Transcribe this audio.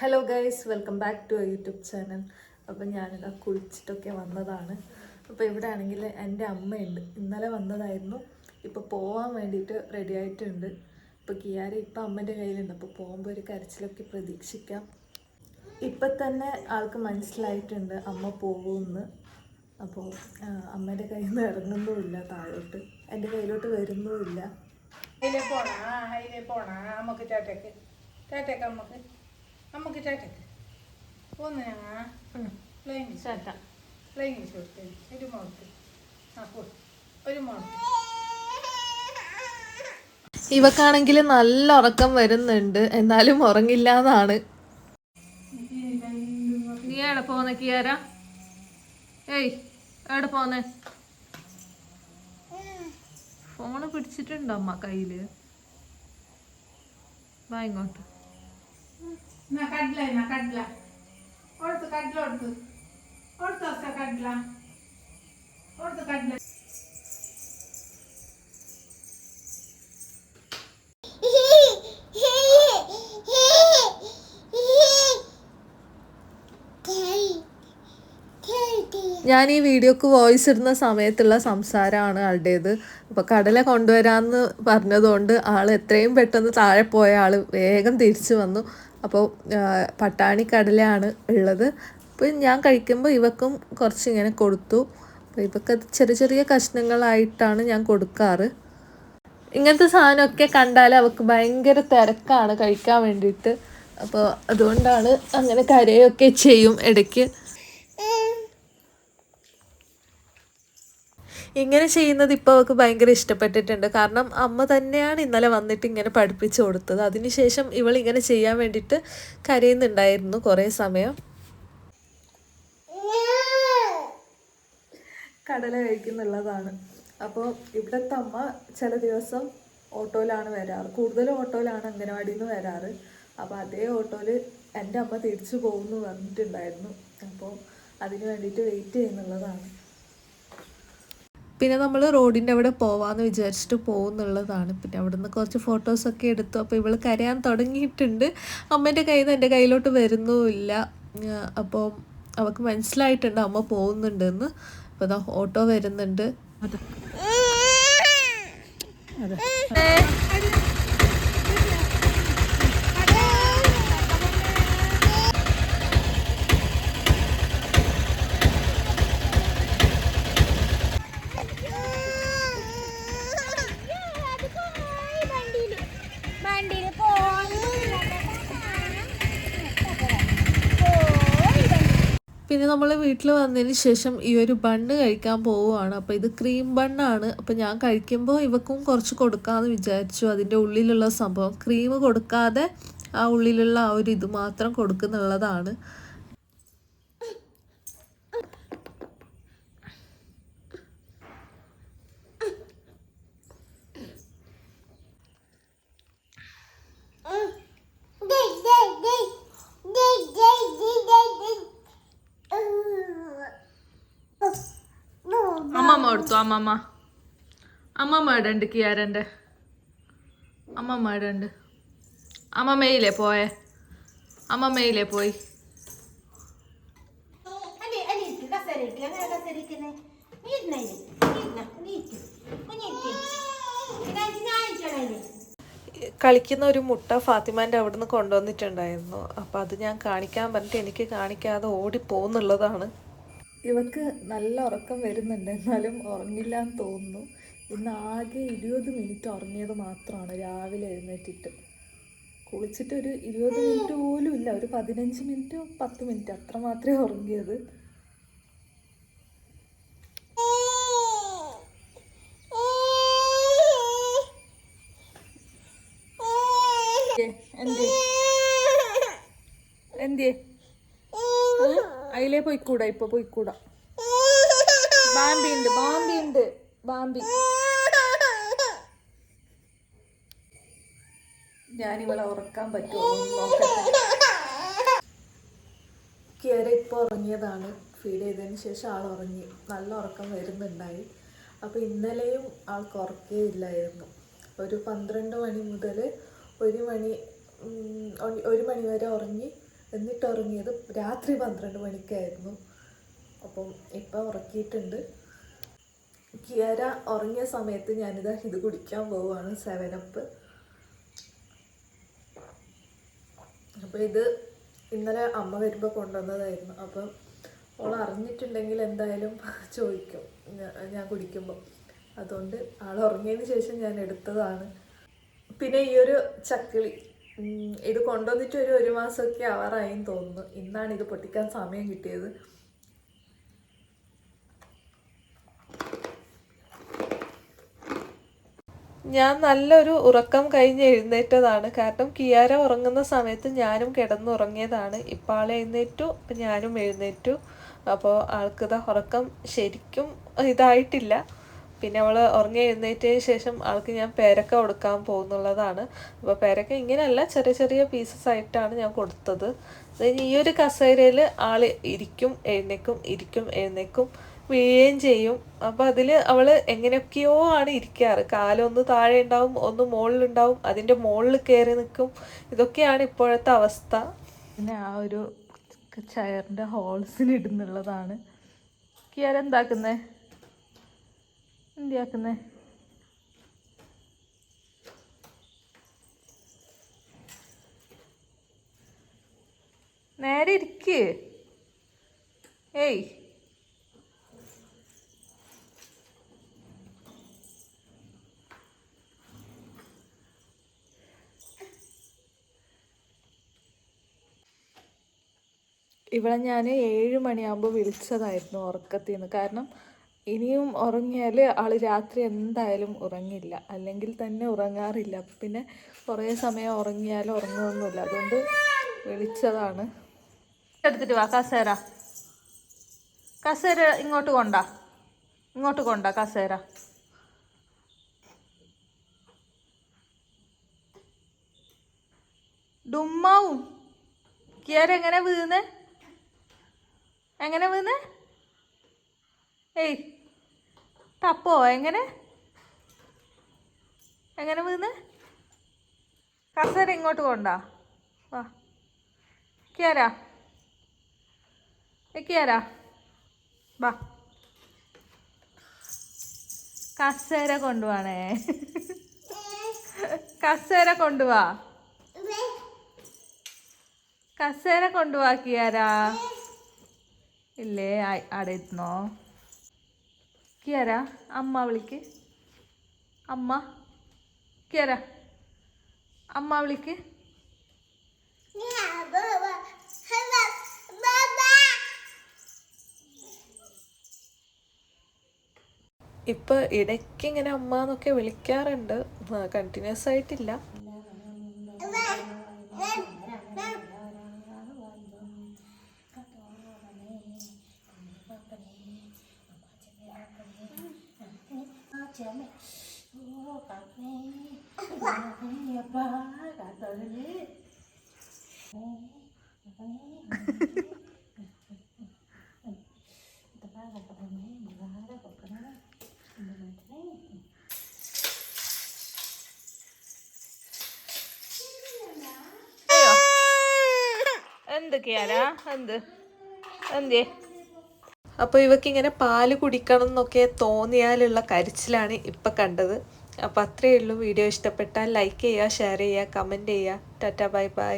Hello guys, welcome back to YouTube channel. അപ്പം ഞാനിതാ കുളിച്ചിട്ടൊക്കെ വന്നതാണ്. അപ്പോൾ ഇവിടെ ആണെങ്കിൽ എൻ്റെ അമ്മയുണ്ട്. ഇന്നലെ വന്നതായിരുന്നു. ഇപ്പോൾ പോകാൻ വേണ്ടിയിട്ട് റെഡി ആയിട്ടുണ്ട്. ഇപ്പോൾ കിയാര ഇപ്പം അമ്മേൻ്റെ കയ്യിലുണ്ട്. അപ്പോൾ പോകുമ്പോൾ ഒരു കരച്ചിലൊക്കെ പ്രതീക്ഷിക്കാം. ഇപ്പം തന്നെ ആൾക്ക് മനസ്സിലായിട്ടുണ്ട് അമ്മ പോകുമെന്ന്. അപ്പോൾ അമ്മേൻ്റെ കയ്യിൽ നിന്ന് ഇറങ്ങുന്നുമില്ല താഴോട്ട്, എൻ്റെ കയ്യിലോട്ട് വരുന്നുമില്ല. അതിലേ പോണ അമ്മക്ക് ചേട്ടക്ക് അമ്മക്ക് ചേട്ടക്ക് പോന്ന് ലൈംഗിച്ച് കൊടുത്ത് ഒരു മുളക്ക് ഒരു മുളക്ക്. ഇവക്കാണെങ്കിൽ നല്ല ഉറക്കം വരുന്നുണ്ട്, എന്നാലും ഉറങ്ങില്ല എന്നാണ്. നീ എവിടെ പോന്നെ കിയാര? ഏയ് എവിടെ പോന്നെ? ഫോണ് പിടിച്ചിട്ടുണ്ടോ അമ്മ കയ്യില്? വാ ഇങ്ങോട്ട്. കടല കൊടുത്ത് കടല. ഞാൻ ഈ വീഡിയോക്ക് വോയിസ് ഇടുന്ന സമയത്തുള്ള സംസാരമാണ് ആളുടേത്. അപ്പോൾ കടല കൊണ്ടുവരാമെന്ന് പറഞ്ഞതുകൊണ്ട് ആൾ എത്രയും പെട്ടെന്ന് താഴെ പോയ ആൾ വേഗം തിരിച്ചു വന്നു. അപ്പോൾ പട്ടാണി കടലയാണ് ഉള്ളത്. അപ്പോൾ ഞാൻ കഴിക്കുമ്പോൾ ഇവക്കും കുറച്ചിങ്ങനെ കൊടുത്തു. അപ്പോൾ ഇവക്ക് ചെറിയ ചെറിയ കഷ്ണങ്ങളായിട്ടാണ് ഞാൻ കൊടുക്കാറ്. ഇങ്ങനത്തെ സാധനമൊക്കെ കണ്ടാൽ അവൾക്ക് ഭയങ്കര തിരക്കാണ് കഴിക്കാൻ വേണ്ടിയിട്ട്. അപ്പോൾ അതുകൊണ്ടാണ് അങ്ങനെ കരയൊക്കെ ചെയ്യും ഇടയ്ക്ക്. ഇങ്ങനെ ചെയ്യുന്നത് ഇപ്പോൾ അവൾക്ക് ഭയങ്കര ഇഷ്ടപ്പെട്ടിട്ടുണ്ട്. കാരണം അമ്മ തന്നെയാണ് ഇന്നലെ വന്നിട്ട് ഇങ്ങനെ പഠിപ്പിച്ചു കൊടുത്തത്. അതിനുശേഷം ഇവളിങ്ങനെ ചെയ്യാൻ വേണ്ടിയിട്ട് കരയുന്നുണ്ടായിരുന്നു കുറേ സമയം. കടല കഴിക്കുന്നുള്ളതാണ്. അപ്പോൾ ഇവിടുത്തെ അമ്മ ചില ദിവസം ഓട്ടോയിലാണ് വരാറ്. കൂടുതലും ഓട്ടോയിലാണ് അംഗനവാടിയിൽ നിന്ന് വരാറ്. അപ്പോൾ അതേ ഓട്ടോയിൽ എൻ്റെ അമ്മ തിരിച്ചു പോകുമെന്ന് പറഞ്ഞിട്ടുണ്ടായിരുന്നു. അപ്പോൾ അതിന് വേണ്ടിയിട്ട് വെയിറ്റ് ചെയ്യുന്നുള്ളതാണ്. പിന്നെ നമ്മൾ റോഡിൻ്റെ അവിടെ പോവാമെന്ന് വിചാരിച്ചിട്ട് പോകുന്നുള്ളതാണ്. പിന്നെ അവിടെ നിന്ന് കുറച്ച് ഫോട്ടോസൊക്കെ എടുത്തു. അപ്പോൾ ഇവൾ കരയാൻ തുടങ്ങിയിട്ടുണ്ട്. അമ്മേൻ്റെ കയ്യിൽ നിന്ന് എൻ്റെ കയ്യിലോട്ട് വരുന്നുമില്ല. അപ്പോൾ അവൾക്ക് മനസ്സിലായിട്ടുണ്ട് അമ്മ പോകുന്നുണ്ടെന്ന്. അപ്പോൾ അതാ ഓട്ടോ വരുന്നുണ്ട്. പിന്നെ നമ്മൾ വീട്ടിൽ വന്നതിന് ശേഷം ഈ ഒരു ബണ്ണ് കഴിക്കാൻ പോവുകയാണ്. അപ്പോൾ ഇത് ക്രീം ബണ്ണാണ്. അപ്പോൾ ഞാൻ കഴിക്കുമ്പോൾ ഇവക്കും കുറച്ച് കൊടുക്കാമെന്ന് വിചാരിച്ചു. അതിൻ്റെ ഉള്ളിലുള്ള സംഭവം ക്രീം കൊടുക്കാതെ ആ ഉള്ളിലുള്ള ആ ഒരു ഇത് മാത്രം കൊടുക്കുന്നുള്ളതാണ്. അമ്മമ്മ എടുത്തു. അമ്മമ്മ ഇടണ്ട് കിയാരൻ്റെ അമ്മമ്മ ഇടണ്ട്. അമ്മമ്മയിലേ പോയി കളിക്കുന്ന ഒരു മുട്ട ഫാത്തിമാൻ്റെ അവിടെ നിന്ന് കൊണ്ടുവന്നിട്ടുണ്ടായിരുന്നു. അപ്പോൾ അത് ഞാൻ കാണിക്കാൻ പറഞ്ഞിട്ട് എനിക്ക് കാണിക്കാതെ ഓടിപ്പോന്നുള്ളതാണ്. ഇവക്ക് നല്ല ഉറക്കം വരുന്നുണ്ട്, എന്നാലും ഉറങ്ങില്ല എന്ന് തോന്നുന്നു. ഇന്ന് ആകെ 20 മിനിറ്റ് ഉറങ്ങിയത് മാത്രമാണ് രാവിലെ എഴുന്നേറ്റിട്ട്. കുളിച്ചിട്ട് ഒരു 20 മിനിറ്റ് പോലും ഇല്ല, ഒരു 15 മിനിറ്റ് 10 മിനിറ്റ് അത്ര മാത്രമേ ഉറങ്ങിയത്. എന്തേ അതിലേ പോയിക്കൂടാ, ഇപ്പൊ പോയിക്കൂടാ. ബാമ്പി ഉണ്ട്. ഞാനിവളെ ഉറക്കാൻ പറ്റുമോ നോക്കട്ടെ. കിയര ഇപ്പോൾ ഉറങ്ങിയതാണ്. ഫീഡ് ചെയ്തതിന് ശേഷം ആൾ ഉറങ്ങി. നല്ല ഉറക്കം വരുന്നുണ്ടായി. അപ്പോൾ ഇന്നലെയും ആൾക്ക് ഉറക്കേ ഇല്ലായിരുന്നു. ഒരു 12 മണി മുതൽ 1 മണി വരെ ഉറങ്ങി. എന്നിട്ട് ഉറങ്ങിയത് രാത്രി 12 മണിക്കായിരുന്നു. അപ്പം ഇപ്പം ഉറക്കിയിട്ടുണ്ട്. കിയാര ഉറങ്ങിയ സമയത്ത് ഞാനിതാ ഇത് കുടിക്കാൻ പോവുകയാണ്, 7up. അപ്പോൾ ഇത് ഇന്നലെ അമ്മ വരുമ്പോൾ കൊണ്ടുവന്നതായിരുന്നു. അപ്പം അവൾ അറിഞ്ഞിട്ടുണ്ടെങ്കിൽ എന്തായാലും ചോദിക്കും ഞാൻ കുടിക്കുമ്പോൾ. അതുകൊണ്ട് ആൾ ഉറങ്ങിയതിന് ശേഷം ഞാൻ എടുത്തതാണ്. പിന്നെ ഈ ഒരു ചക്കിളി ഇത് കൊണ്ടുവന്നിട്ട് ഒരു മാസമൊക്കെ ആവാറായെന്ന് തോന്നുന്നു. ഇന്നാണ് ഇത് പൊട്ടിക്കാൻ സമയം കിട്ടിയത്. ഞാൻ നല്ലൊരു ഉറക്കം കഴിഞ്ഞ് എഴുന്നേറ്റതാണ്. കാരണം കിയാര ഉറങ്ങുന്ന സമയത്ത് ഞാനും കിടന്നുറങ്ങിയതാണ്. ഇപ്പോൾ ആൾ എഴുന്നേറ്റു, അപ്പം ഞാനും എഴുന്നേറ്റു. അപ്പോൾ ആൾക്കിതാ ഉറക്കം ശരിക്കും ഇതായിട്ടില്ല. പിന്നെ അവൾ ഉറങ്ങി എഴുന്നേറ്റതിന് ശേഷം ആൾക്ക് ഞാൻ പേരക്ക കൊടുക്കാൻ പോകുന്നുള്ളതാണ്. അപ്പോൾ പേരക്ക ഇങ്ങനെയല്ല, ചെറിയ ചെറിയ പീസസ് ആയിട്ടാണ് ഞാൻ കൊടുത്തത്. അതിന് ഈ ഒരു കസേരയിൽ ആൾ ഇരിക്കും എഴുന്നേക്കും, ഇരിക്കും എഴുന്നേക്കും, വീഴുകയും ചെയ്യും. അപ്പോൾ അതിൽ അവൾ എങ്ങനെയൊക്കെയോ ആണ് ഇരിക്കാറ്. കാലൊന്ന് താഴെ ഉണ്ടാവും, ഒന്ന് മുകളിലുണ്ടാവും, അതിൻ്റെ മുകളിൽ കയറി നിൽക്കും. ഇതൊക്കെയാണ് ഇപ്പോഴത്തെ അവസ്ഥ. പിന്നെ ആ ഒരു ചെയറിൻ്റെ ഹോൾസിലിടുന്നുള്ളതാണ്. കിയാരെന്താക്കുന്നേ? എന്തിയാക്കുന്നേ? നേരെ ഇരിക്ക്. ഏയ് ഇവിടെ ഞാൻ 7 മണിയാകുമ്പോൾ വിളിച്ചതായിരുന്നു ഉറക്കത്തിൽ നിന്ന്. കാരണം ഇനിയും ഉറങ്ങിയാൽ ആൾ രാത്രി എന്തായാലും ഉറങ്ങില്ല, അല്ലെങ്കിൽ തന്നെ ഉറങ്ങാറില്ല. പിന്നെ കുറേ സമയം ഉറങ്ങിയാലും ഉറങ്ങുമൊന്നുമില്ല. അതുകൊണ്ട് വിളിച്ചതാണ്. എടുത്തിട്ട് വാ കസേര. കസേര ഇങ്ങോട്ട് കൊണ്ട കസേര. ഡുമ്മാവും കിയാര എങ്ങനെ വീഴുന്നേ? എങ്ങനെ വീഴുന്നേ? ഏയ് തപ്പോ? എങ്ങനെ വീഴുന്നേ? കസേര ഇങ്ങോട്ട് കൊണ്ടാ വാ. കിയാര വാ. കസേര കൊണ്ടുപോവാണേ. കസേര കൊണ്ടുപോവാ. കസേര കൊണ്ടുപോവാ കിയാര. ഇല്ലേ അവിടെ ഇരുന്നോ? കിയാര അമ്മ വിളിക്ക്. അമ്മ കിയാര അമ്മ വിളിക്ക്. ഇപ്പോൾ ഇടയ്ക്ക് ഇങ്ങനെ അമ്മ എന്നൊക്കെ വിളിക്കാറുണ്ട്, കണ്ടിന്യൂസ് ആയിട്ടില്ല. എന്തൊക്കെയാരാ എന്തേ? അപ്പോൾ ഇവക്കിങ്ങനെ പാല് കുടിക്കണം എന്നൊക്കെ തോന്നിയാലുള്ള കരച്ചിലാണ് ഇപ്പം കണ്ടത്. അപ്പോൾ അത്രയേ ഉള്ളൂ. വീഡിയോ ഇഷ്ടപ്പെട്ടാൽ ലൈക്ക് ചെയ്യുക, ഷെയർ ചെയ്യുക, കമൻറ്റ് ചെയ്യുക. Tata bye bye.